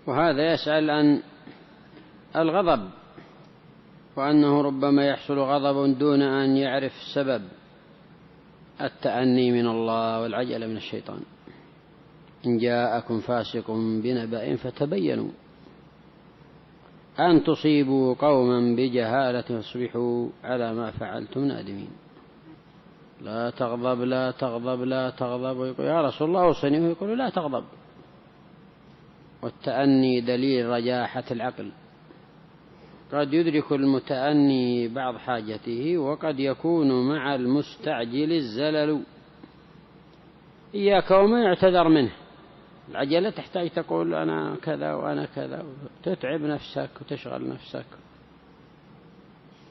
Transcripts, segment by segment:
وهذا يسأل عن الغضب، وأنه ربما يحصل غضب دون أن يعرف سبب التأني من الله والعجلة من الشيطان. إن جاءكم فاسق بنبأ فتبينوا أن تصيبوا قوما بجهالة فتصبحوا على ما فعلتم نادمين. لا تغضب لا تغضب لا تغضب، ويقول يا رسول الله أوصني، ويقول لا تغضب. والتأني دليل رجاحة العقل. قد يدرك المتأني بعض حاجته، وقد يكون مع المستعجل الزلل. إياك وما يعتذر منه. العجلة تحتاج تقول أنا كذا وأنا كذا، تتعب نفسك وتشغل نفسك.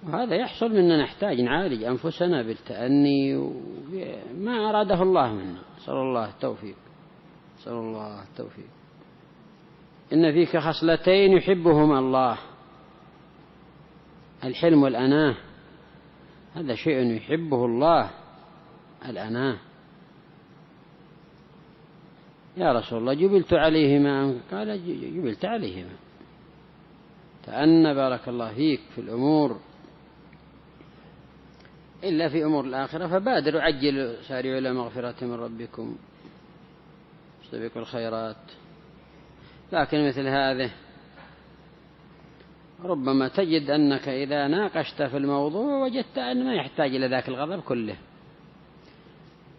وهذا يحصل مننا، نحتاج نعالج أنفسنا بالتأني ما أراده الله منا. صلى الله التوفيق، صلى الله التوفيق. إن فيك خصلتين يحبهما الله: الحلم والأناة. هذا شيء يحبه الله، الأناة. يا رسول الله جبلت عليهما، قال جبلت عليهما. تأنى بارك الله فيك في الأمور، إلا في أمور الآخرة فبادروا عجلوا سارعوا إلى مغفرة من ربكم استبقوا الخيرات. لكن مثل هذه ربما تجد أنك إذا ناقشت في الموضوع وجدت أن ما يحتاج إلى ذاك الغضب كله.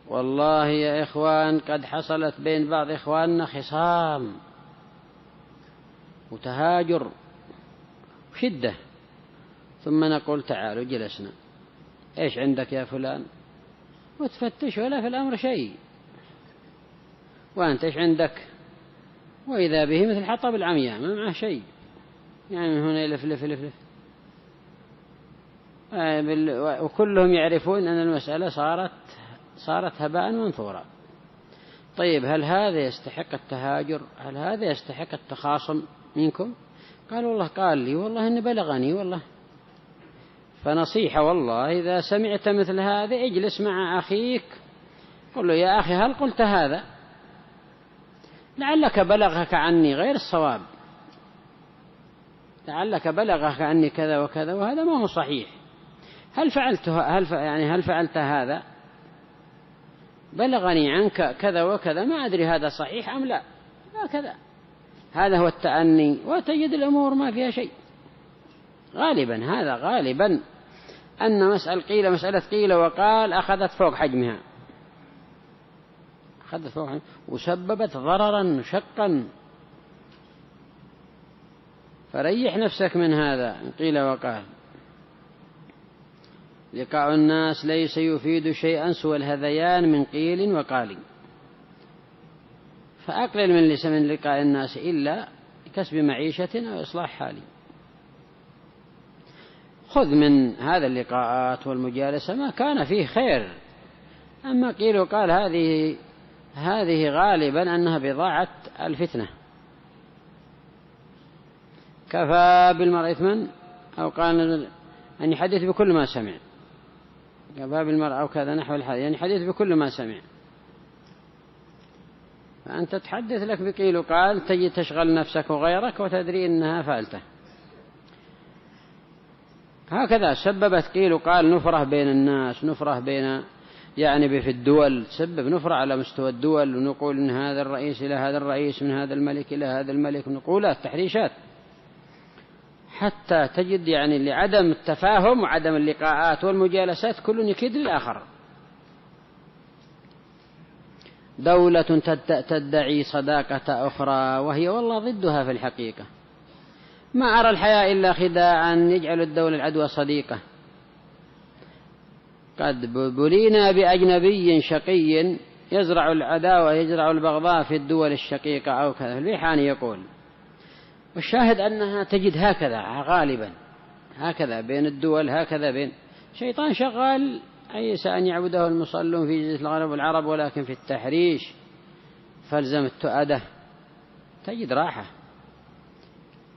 والله يا إخوان قد حصلت بين بعض إخواننا خصام وتهاجر وشدة، ثم نقول تعالوا جلسنا، إيش عندك يا فلان؟ وتفتش ولا في الأمر شيء، وأنت إيش عندك؟ وإذا به مثل حطب العمياء ما معه شيء، يعني من هنا يلف لف لف لف. وكلهم يعرفون أن المسألة صارت هباء منثورا. طيب هل هذا يستحق التهاجر؟ هل هذا يستحق التخاصم منكم؟ قال والله قال لي والله إن بلغني والله. فنصيحة والله إذا سمعت مثل هذا اجلس مع أخيك قل له يا أخي هل قلت هذا؟ لعلك بلغك عني غير الصواب، لعلك بلغك عني كذا وكذا وهذا ما هو صحيح. هل فعلت هذا؟ بلغني عنك كذا وكذا، ما أدري هذا صحيح أم لا. هكذا هذا هو التأني، وتجد الأمور ما فيها شيء. غالبا هذا غالبا أن مسألة قيل وقال أخذت فوق حجمها، وسببت ضررا شقا. فريح نفسك من هذا قيل وقال. لقاء الناس ليس يفيد شيئا سوى الهذيان من قيل وقال. فأقلل من لقاء الناس إلا كسب معيشة أو إصلاح حالي. خذ من هذا اللقاءات والمجالسة ما كان فيه خير. أما قيل وقال هذه غالبا أنها بضاعة الفتنة. كفى بالمرء إثما أو قال أن يحدث بكل ما سمع. كفى بالمرء أو كذا نحو الحديث، يعني حديث بكل ما سمع. فأنت تحدث لك بقيل وقال تجي تشغل نفسك وغيرك وتدري أنها فعلته. هكذا سببت قيل وقال نفرة بين الناس، نفرة بين يعني في الدول، تسبب نفرة على مستوى الدول، ونقول من هذا الرئيس إلى هذا الرئيس، من هذا الملك إلى هذا الملك، نقولات تحريشات، حتى تجد يعني لعدم التفاهم وعدم اللقاءات والمجالسات كل يكيد للآخر. دولة تدعي صداقة أخرى وهي والله ضدها في الحقيقة. ما أرى الحياة إلا خداعا يجعل الدولة العدوى صديقة. قد بلينا بأجنبي شقي يزرع العداوة يزرع البغضاء في الدول الشقيقة أو كذا. البيحاني يقول، والشاهد أنها تجد هكذا غالبا، هكذا بين الدول، هكذا بين شيطان شغال عيسى أن يعبده المصلون في جزيرة الغرب والعرب ولكن في التحريش فالزم التؤدة تجد راحة.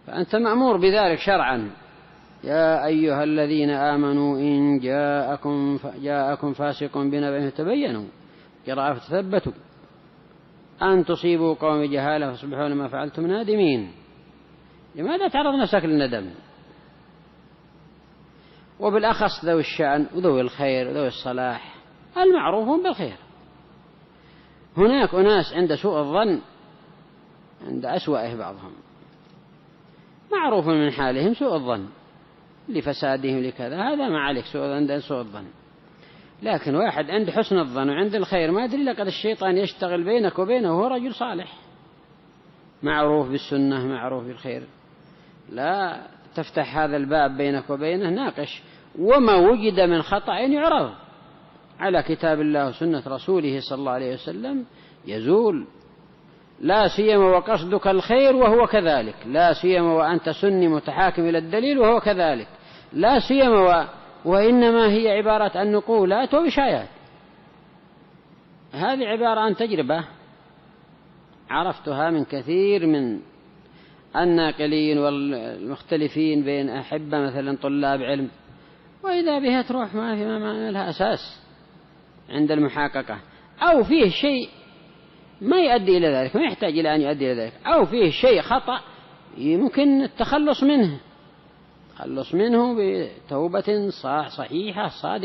فأنت مأمور بذلك شرعا. يا أيها الذين آمنوا إن جاءكم فاسق بنبأ فتبينوا، قراءة فتثبتوا أن تصيبوا قوم جهالة فتصبحوا لما فعلتم نادمين. لماذا تعرض نفسك للندم؟ وبالأخص ذوي الشأن وذوي الخير وذوي الصلاح المعروفون بالخير. هناك أناس عند سوء الظن عند أسوأه بعضهم، معروف من حالهم سوء الظن لفسادهم لكذا، هذا ما عليك عند سوء الظن. لكن واحد عند حسن الظن وعند الخير ما أدري لقد الشيطان يشتغل بينك وبينه وهو رجل صالح معروف بالسنة معروف بالخير، لا تفتح هذا الباب بينك وبينه، ناقش، وما وجد من خطأ يعرض على كتاب الله وسنة رسوله صلى الله عليه وسلم يزول، لا سيما وقصدك الخير وهو كذلك، لا سيما وأنت سني متحاكم إلى الدليل وهو كذلك، لا سيما وإنما هي عبارة عن نقولات ووشايات. هذه عبارة عن تجربة عرفتها من كثير من الناقلين والمختلفين بين أحبة مثلا طلاب علم، وإذا بها تروح ما لها أساس عند المحاققة، أو فيه شيء ما يؤدي إلى ذلك، ما يحتاج إلى أن يؤدي إلى ذلك، أو فيه شيء خطأ يمكن التخلص منه بتوبة صحيحة صادقة.